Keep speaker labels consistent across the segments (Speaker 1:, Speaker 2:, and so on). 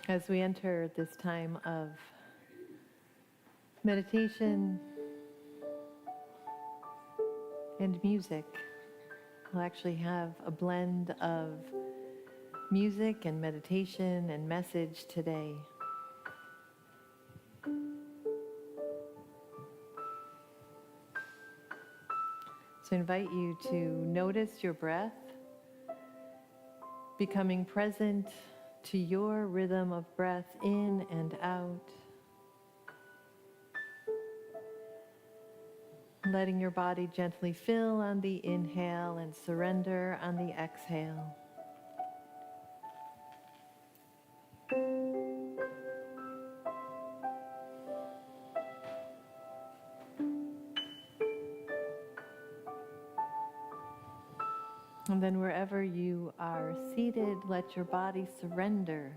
Speaker 1: As we enter this time of meditation and music, we'll actually have a blend of music and meditation and message today. So I invite you to notice your breath, becoming present to your rhythm of breath in and out, letting your body gently fill on the inhale and surrender on the exhale. And then wherever you are seated, let your body surrender,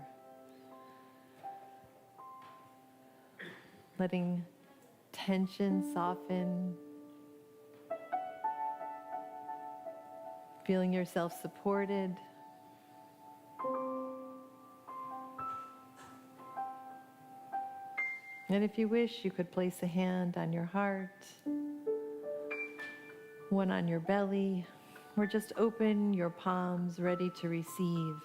Speaker 1: letting tension soften, feeling yourself supported. And if you wish, you could place a hand on your heart, one on your belly, or just open your palms ready to receive.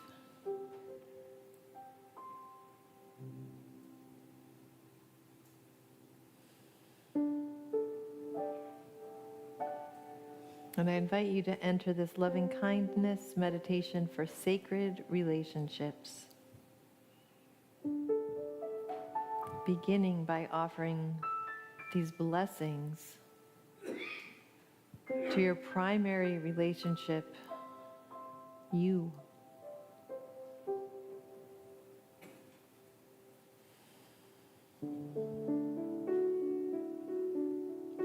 Speaker 1: And I invite you to enter this loving kindness meditation for sacred relationships, beginning by offering these blessings to your primary relationship, you.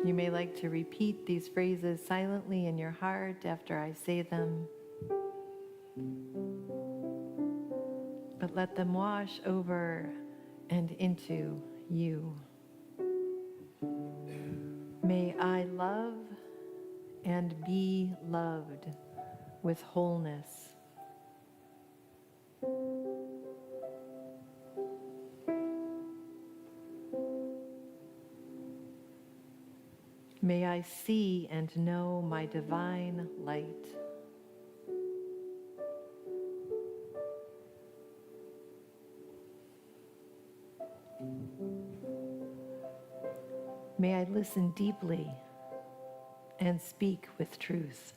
Speaker 1: You may like to repeat these phrases silently in your heart after I say them, but let them wash over and into you. May I love and be loved with wholeness. May I see and know my divine light. May I listen deeply and speak with truth.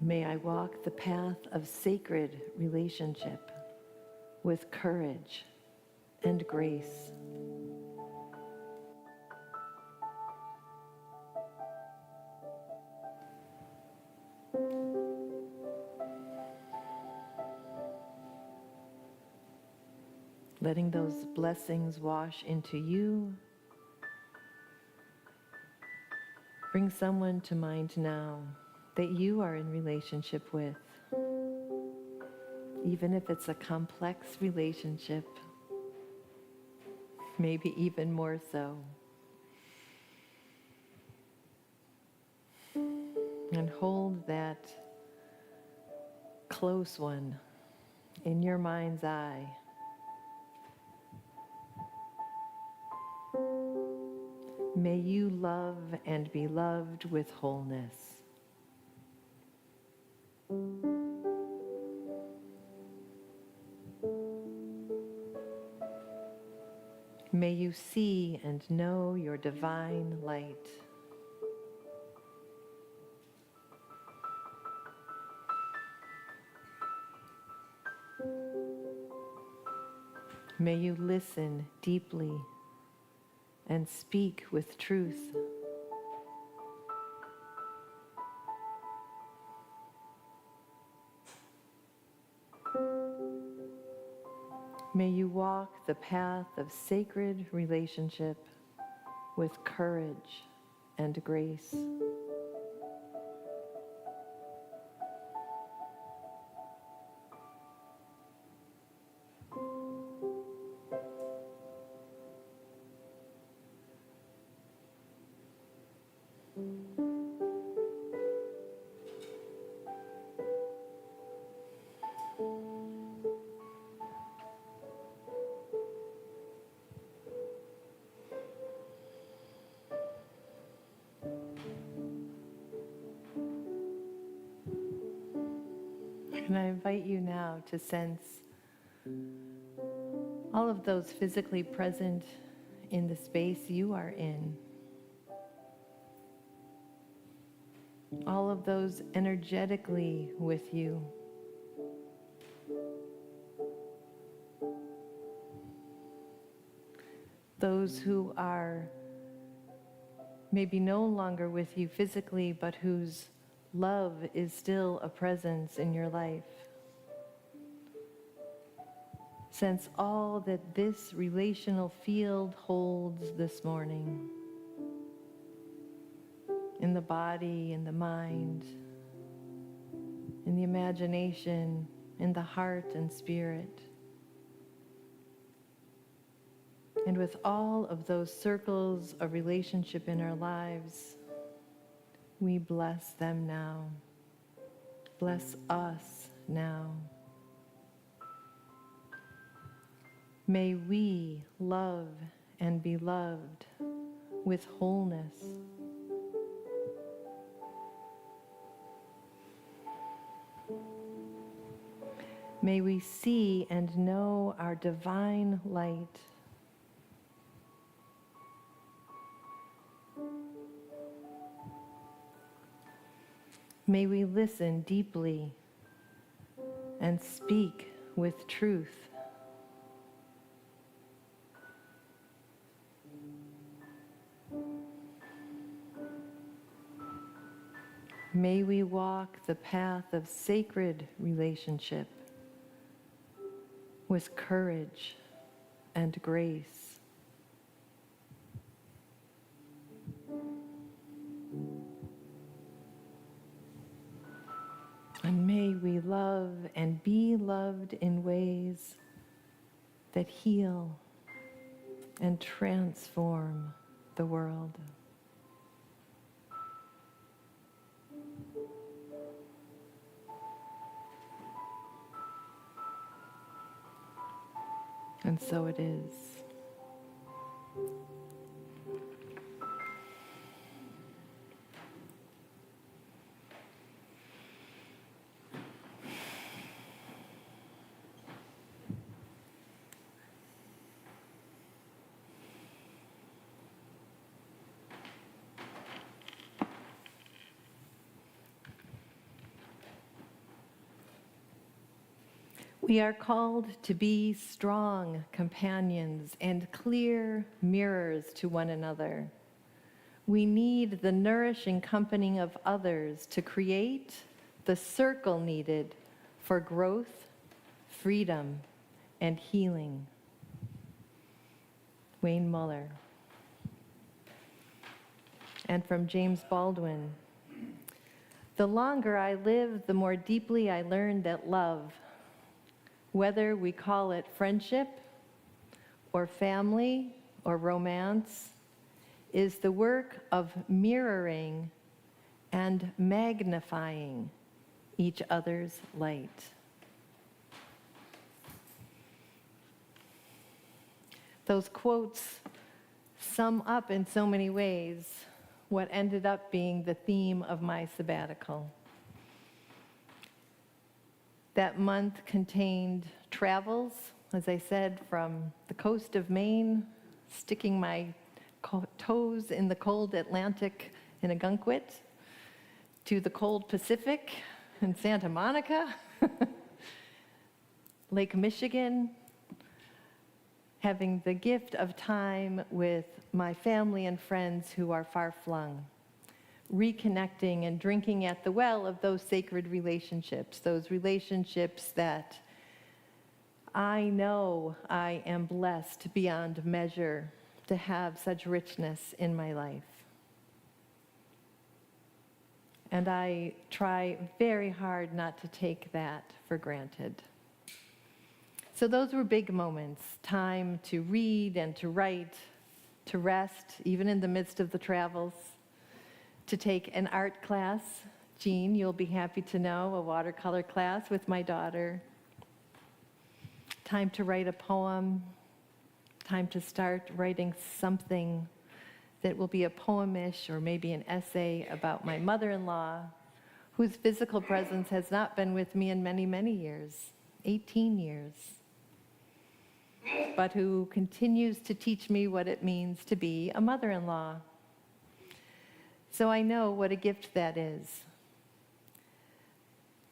Speaker 1: May I walk the path of sacred relationship with courage and grace. Letting those blessings wash into you. Bring someone to mind now that you are in relationship with, even if it's a complex relationship, maybe even more so. And hold that close one in your mind's eye. May you love and be loved with wholeness. May you see and know your divine light. May you listen deeply and speak with truth. May you walk the path of sacred relationship with courage and grace. And I invite you now to sense all of those physically present in the space you are in. All of those energetically with you. Those who are maybe no longer with you physically, but whose love is still a presence in your life. Sense all that this relational field holds this morning. In the body, in the mind, in the imagination, in the heart and spirit. And with all of those circles of relationship in our lives, we bless them now. Bless us now. May we love and be loved with wholeness. May we see and know our divine light. May we listen deeply and speak with truth. May we walk the path of sacred relationship with courage and grace. And may we love and be loved in ways that heal and transform the world. And so it is. We are called to be strong companions and clear mirrors to one another. We need the nourishing company of others to create the circle needed for growth, freedom, and healing. Wayne Muller. And from James Baldwin, the longer I live, the more deeply I learn that love, whether we call it friendship or family or romance, is the work of mirroring and magnifying each other's light. Those quotes sum up in so many ways what ended up being the theme of my sabbatical. That month contained travels, as I said, from the coast of Maine, sticking my toes in the cold Atlantic in Ogunquit, to the cold Pacific in Santa Monica, Lake Michigan, having the gift of time with my family and friends who are far-flung, reconnecting and drinking at the well of those sacred relationships, those relationships that I know I am blessed beyond measure to have such richness in my life. And I try very hard not to take that for granted. So those were big moments, time to read and to write, to rest, even in the midst of the travels, to take an art class. Jean, you'll be happy to know, a watercolor class with my daughter. Time to write a poem. Time to start writing something that will be a poemish or maybe an essay about my mother-in-law, whose physical presence has not been with me in many, many years, 18 years, but who continues to teach me what it means to be a mother-in-law. So I know what a gift that is.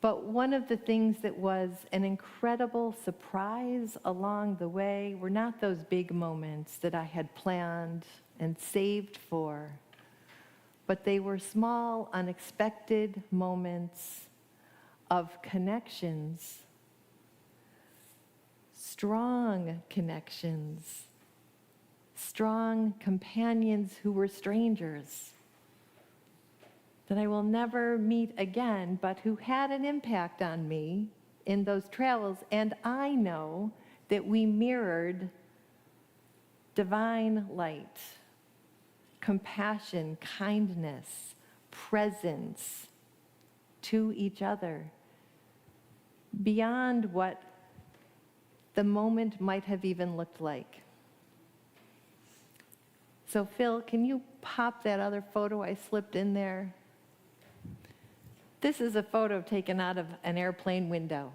Speaker 1: But one of the things that was an incredible surprise along the way were not those big moments that I had planned and saved for, but they were small, unexpected moments of connections, strong connections, strong companions who were strangers that I will never meet again, but who had an impact on me in those travels. And I know that we mirrored divine light, compassion, kindness, presence to each other, beyond what the moment might have even looked like. So Phil, can you pop that other photo I slipped in there? This is a photo taken out of an airplane window.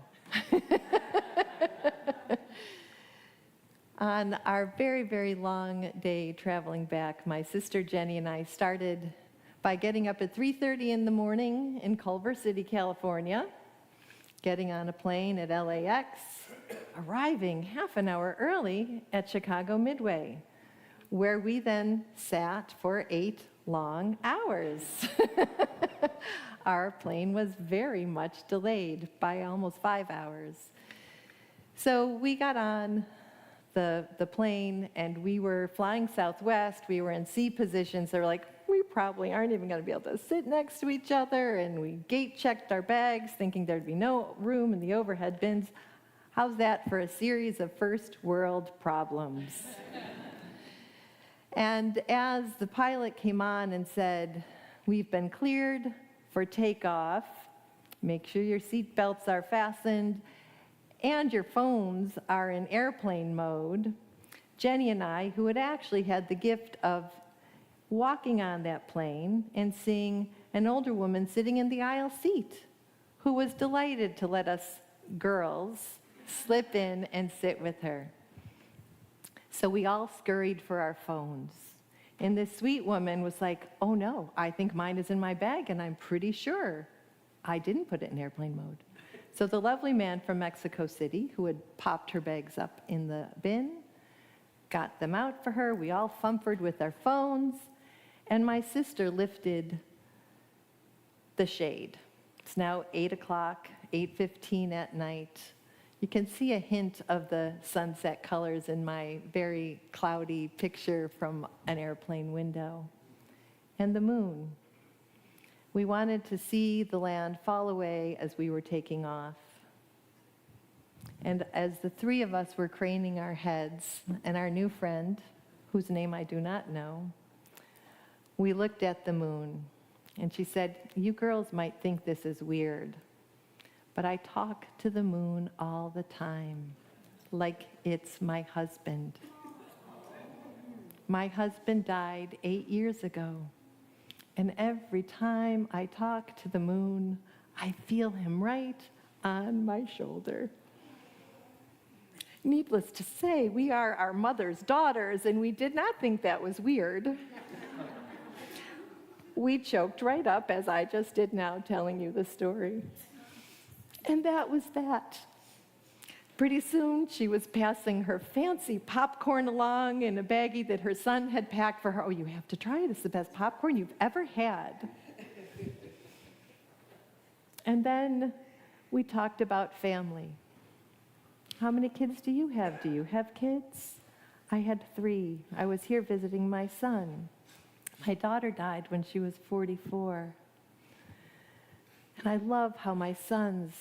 Speaker 1: On our very, very long day traveling back, my sister Jenny and I started by getting up at 3:30 in the morning in Culver City, California, getting on a plane at LAX, arriving half an hour early at Chicago Midway, where we then sat for 8 long hours. Our plane was very much delayed by almost 5 hours. So we got on the plane and we were flying Southwest. We were in C positions. They were like, we probably aren't even going to be able to sit next to each other. And we gate checked our bags thinking there'd be no room in the overhead bins. How's that for a series of first world problems? And as the pilot came on and said, we've been cleared for takeoff, make sure your seat belts are fastened and your phones are in airplane mode, Jenny and I, who had actually had the gift of walking on that plane and seeing an older woman sitting in the aisle seat who was delighted to let us girls slip in and sit with her. So we all scurried for our phones. And this sweet woman was like, oh no, I think mine is in my bag, and I'm pretty sure I didn't put it in airplane mode. So the lovely man from Mexico City, who had popped her bags up in the bin, got them out for her. We all fumpered with our phones, and my sister lifted the shade. It's now 8 o'clock, 8:15 at night. You can see a hint of the sunset colors in my very cloudy picture from an airplane window. And the moon. We wanted to see the land fall away as we were taking off. And as the three of us were craning our heads, and our new friend, whose name I do not know, we looked at the moon. And she said, you girls might think this is weird, but I talk to the moon all the time, like it's my husband. My husband died 8 years ago, and every time I talk to the moon, I feel him right on my shoulder. Needless to say, we are our mother's daughters, and we did not think that was weird. We choked right up, as I just did now, telling you the story. And that was that. Pretty soon, she was passing her fancy popcorn along in a baggie that her son had packed for her. Oh, you have to try it. It's the best popcorn you've ever had. And then we talked about family. How many kids do you have? Do you have kids? I had 3. I was here visiting my son. My daughter died when she was 44. And I love how my sons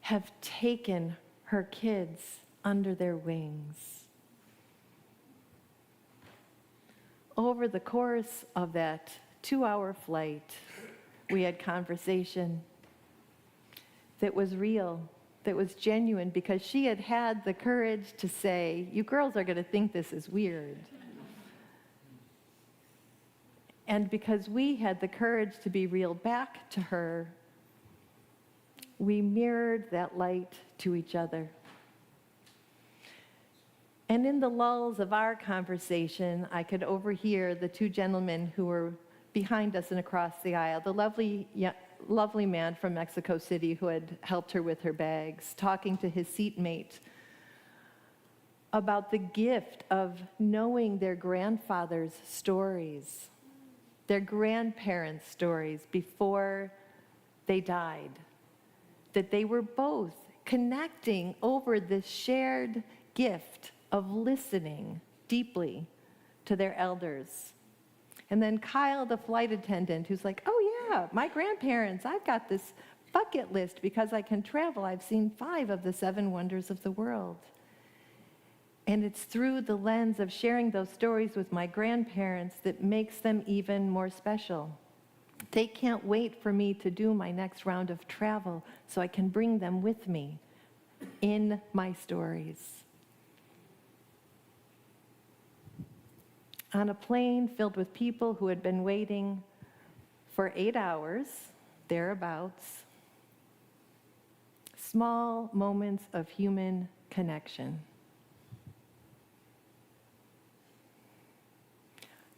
Speaker 1: have taken her kids under their wings. Over the course of that 2-hour flight, we had conversation that was real, that was genuine, because she had had the courage to say, you girls are going to think this is weird. And because we had the courage to be real back to her, We mirrored that light to each other. And in the lulls of our conversation, I could overhear the two gentlemen who were behind us and across the aisle, the lovely man from Mexico City who had helped her with her bags, talking to his seatmate about the gift of knowing their grandfather's stories, their grandparents' stories before they died, that they were both connecting over this shared gift of listening deeply to their elders. And then Kyle, the flight attendant, who's like, oh yeah, my grandparents, I've got this bucket list because I can travel. I've seen 5 of the 7 wonders of the world. And it's through the lens of sharing those stories with my grandparents that makes them even more special. They can't wait for me to do my next round of travel so I can bring them with me in my stories. On a plane filled with people who had been waiting for 8 hours, thereabouts, small moments of human connection.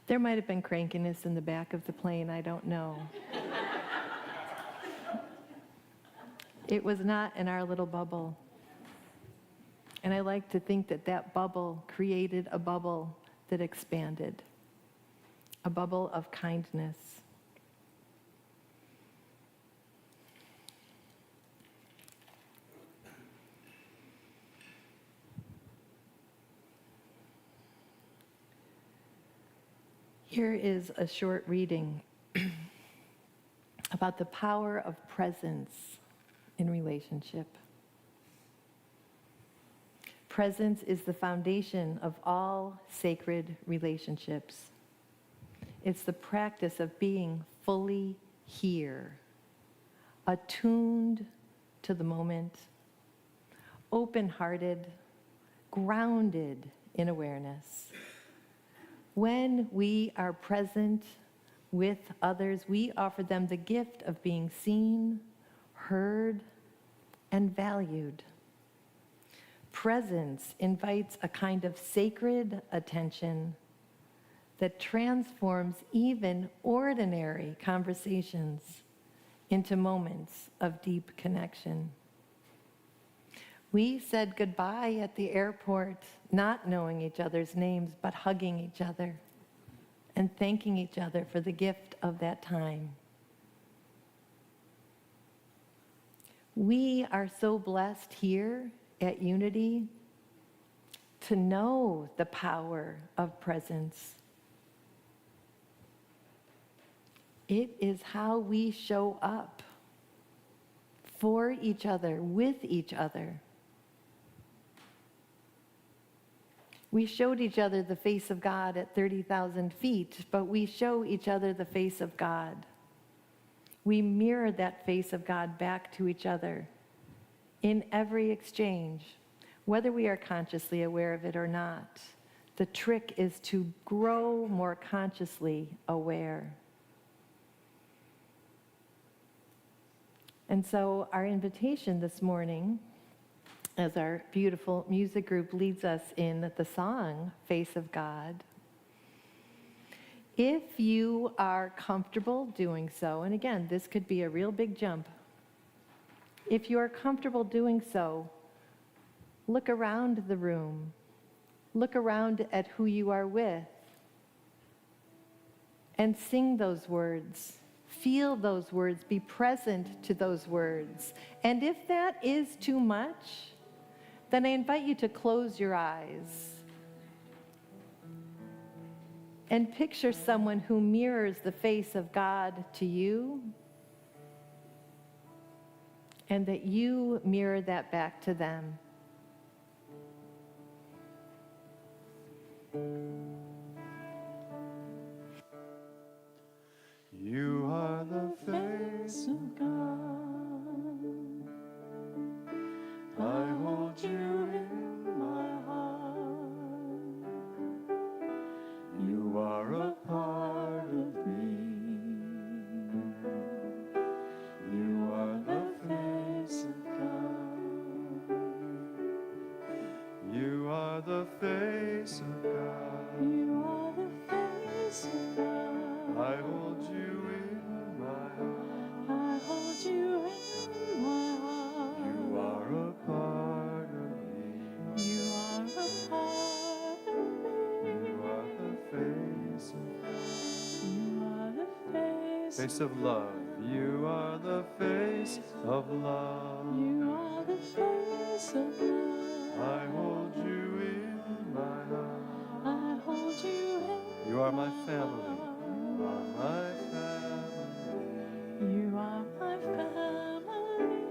Speaker 1: There might have been crankiness in the back of the plane, I don't know. It was not in our little bubble. And I like to think that that bubble created a bubble that expanded, a bubble of kindness. Here is a short reading about the power of presence in relationship. Presence is the foundation of all sacred relationships. It's the practice of being fully here, attuned to the moment, open-hearted, grounded in awareness. When we are present with others, we offer them the gift of being seen, heard, and valued. Presence invites a kind of sacred attention that transforms even ordinary conversations into moments of deep connection. We said goodbye at the airport, not knowing each other's names, but hugging each other and thanking each other for the gift of that time. We are so blessed here at Unity to know the power of presence. It is how we show up for each other, with each other. We showed each other the face of God at 30,000 feet, but we show each other the face of God. We mirror that face of God back to each other in every exchange, whether we are consciously aware of it or not. The trick is to grow more consciously aware. And so our invitation this morning, as our beautiful music group leads us in the song, Face of God, if you are comfortable doing so, and again, this could be a real big jump. If you are comfortable doing so, look around the room. Look around at who you are with. And sing those words. Feel those words. Be present to those words. And if that is too much, then I invite you to close your eyes and picture someone who mirrors the face of God to you, and that you mirror that back to them.
Speaker 2: You are the face of God. I hold you in my heart. You are a part of me. You are the face face of love. You are the face of love.
Speaker 3: You are the face of love.
Speaker 2: I hold you in my heart.
Speaker 3: I hold you in.
Speaker 2: You are my family. You are my family.
Speaker 3: You are my family.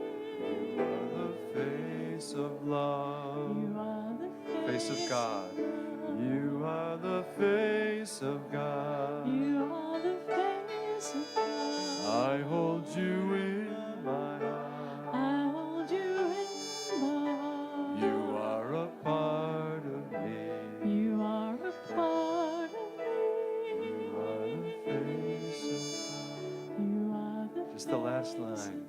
Speaker 2: You are the face of love.
Speaker 3: You are the
Speaker 2: Face of God. You are the face of God.
Speaker 3: You are the face of God.
Speaker 2: I hold you in my heart.
Speaker 3: I hold you in my heart.
Speaker 2: You are a part of me.
Speaker 3: You are a part of me.
Speaker 2: You are the face of God.
Speaker 3: You are the
Speaker 2: Just the last line.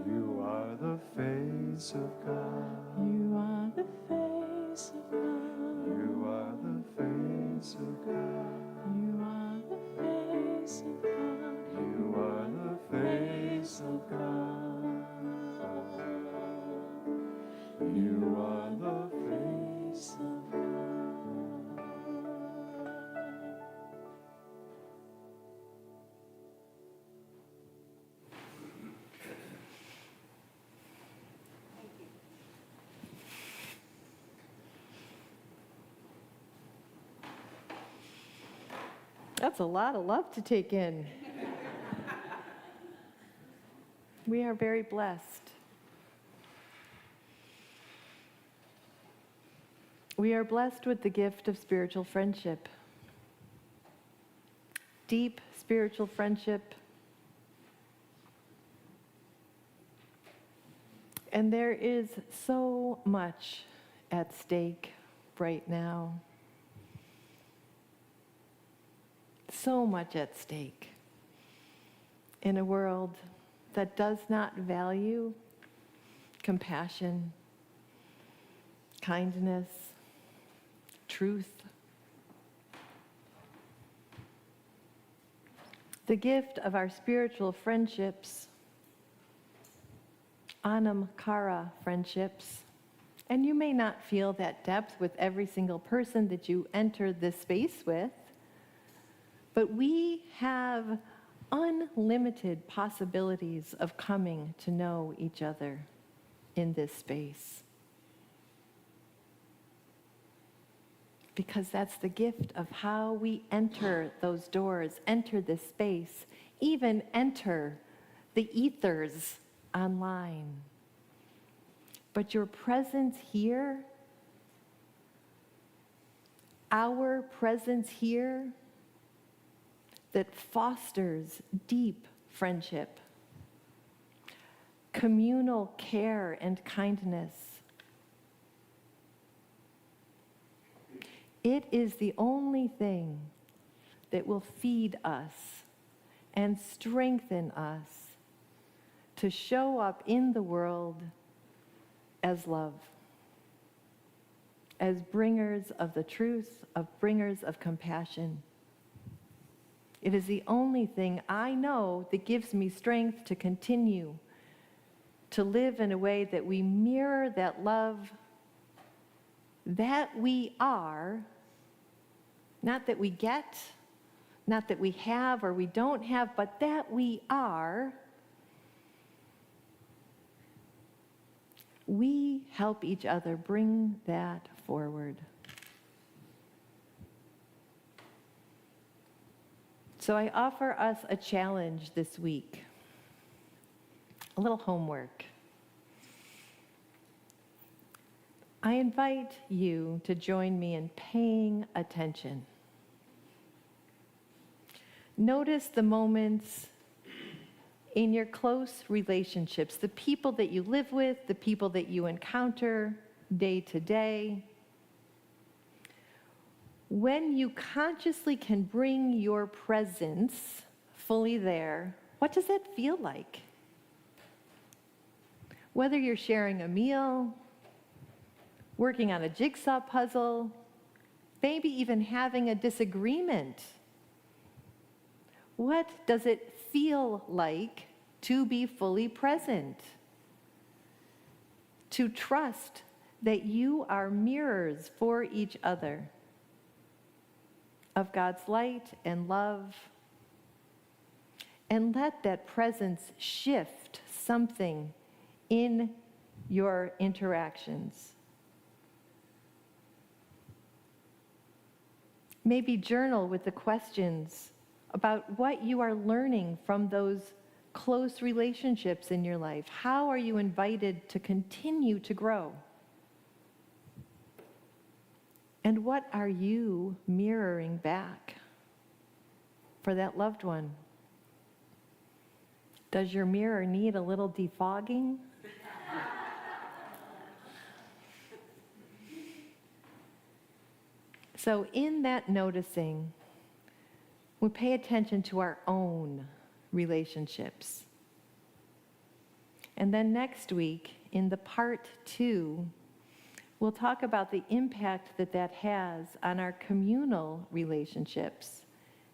Speaker 2: You are the face of God.
Speaker 3: You are the face of God.
Speaker 2: You are the face of God.
Speaker 3: You are the face of God.
Speaker 2: You are the face of God. You are the face of God.
Speaker 1: That's a lot of love to take in. We are very blessed. We are blessed with the gift of spiritual friendship. Deep spiritual friendship. And there is so much at stake right now. So much at stake in a world that does not value compassion, kindness, truth. The gift of our spiritual friendships, anam cara friendships, and you may not feel that depth with every single person that you enter this space with, but we have unlimited possibilities of coming to know each other in this space. Because that's the gift of how we enter those doors, enter this space, even enter the ethers online. But your presence here, our presence here, that fosters deep friendship, communal care and kindness. It is the only thing that will feed us and strengthen us to show up in the world as love, as bringers of the truth, of bringers of compassion. It is the only thing I know that gives me strength to continue to live in a way that we mirror that love that we are, not that we get, not that we have or we don't have, but that we are. We help each other bring that forward. So I offer us a challenge this week, a little homework. I invite you to join me in paying attention. Notice the moments in your close relationships, the people that you live with, the people that you encounter day to day. When you consciously can bring your presence fully there, what does that feel like? Whether you're sharing a meal, working on a jigsaw puzzle, maybe even having a disagreement. What does it feel like to be fully present? To trust that you are mirrors for each other of God's light and love, And let that presence shift something in your interactions. Maybe journal with the questions about what you are learning from those close relationships in your life. How are you invited to continue to grow? And what are you mirroring back for that loved one? Does your mirror need a little defogging? So in that noticing, we pay attention to our own relationships. And then next week, in the part 2, we'll talk about the impact that that has on our communal relationships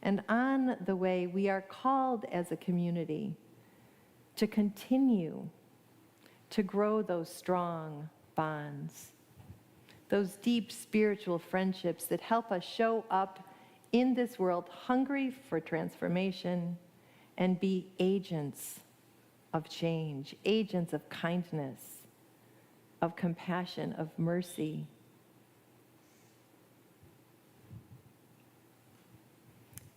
Speaker 1: and on the way we are called as a community to continue to grow those strong bonds, those deep spiritual friendships that help us show up in this world hungry for transformation and be agents of change, agents of kindness, of compassion, of mercy.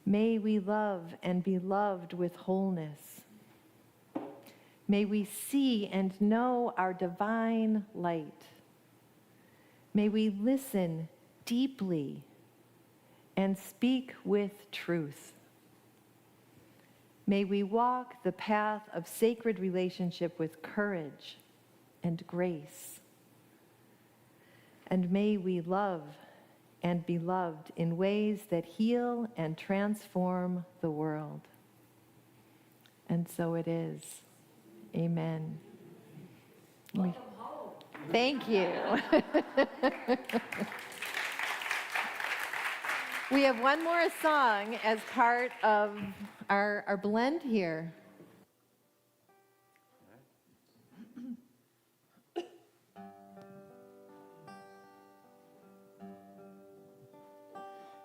Speaker 1: May we love and be loved with wholeness. May we see and know our divine light. May we listen deeply and speak with truth. May we walk the path of sacred relationship with courage and grace. And may we love and be loved in ways that heal and transform the world. And so it is. Amen. Thank you. We have one more song as part of our blend here.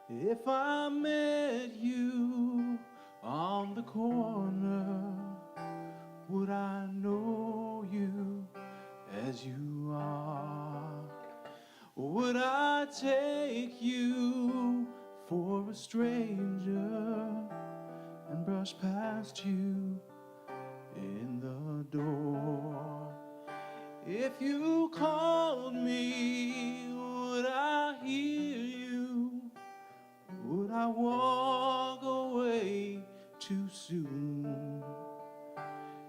Speaker 2: If I met you on the corner, would I know you as you are? Or would I take you for a stranger and brush past you in the door? If you called me, would I hear you? Would I walk away too soon?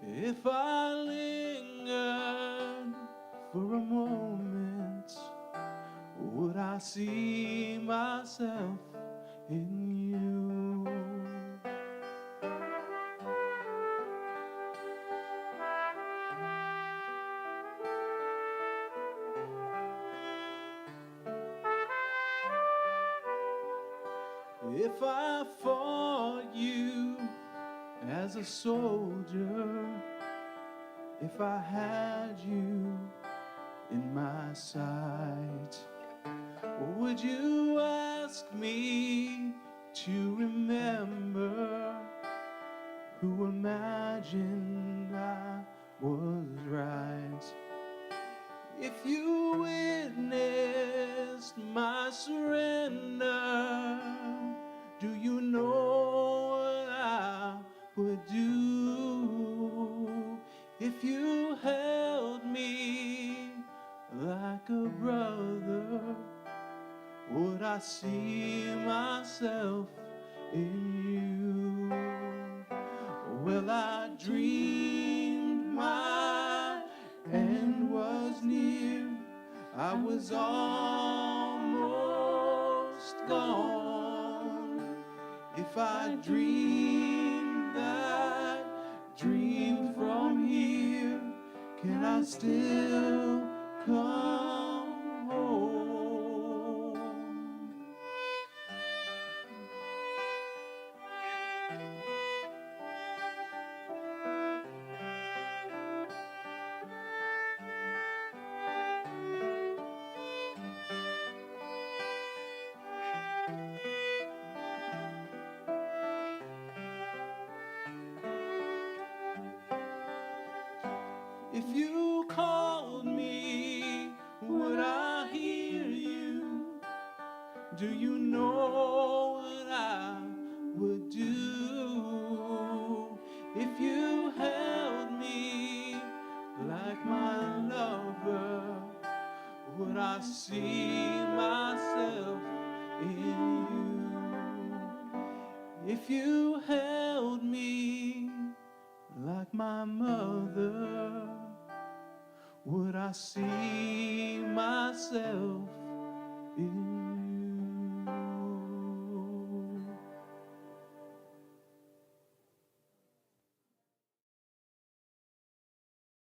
Speaker 2: If I lingered for a moment, would I see myself in you? If I fought you as a soldier, if I had you in my sight, would you ask me to remember who imagined I was right? If you witnessed my surrender, do you know what I would do? If you held me like a brother, would I see myself in you? Well, I dreamed my end was near, I was almost gone. If I dreamed that dream from here, can I still come home?
Speaker 4: If you called me, would I hear you? Do you know what I would do? If you held me like my lover, would I see myself in you? If you held me like my mother, would I see myself in you?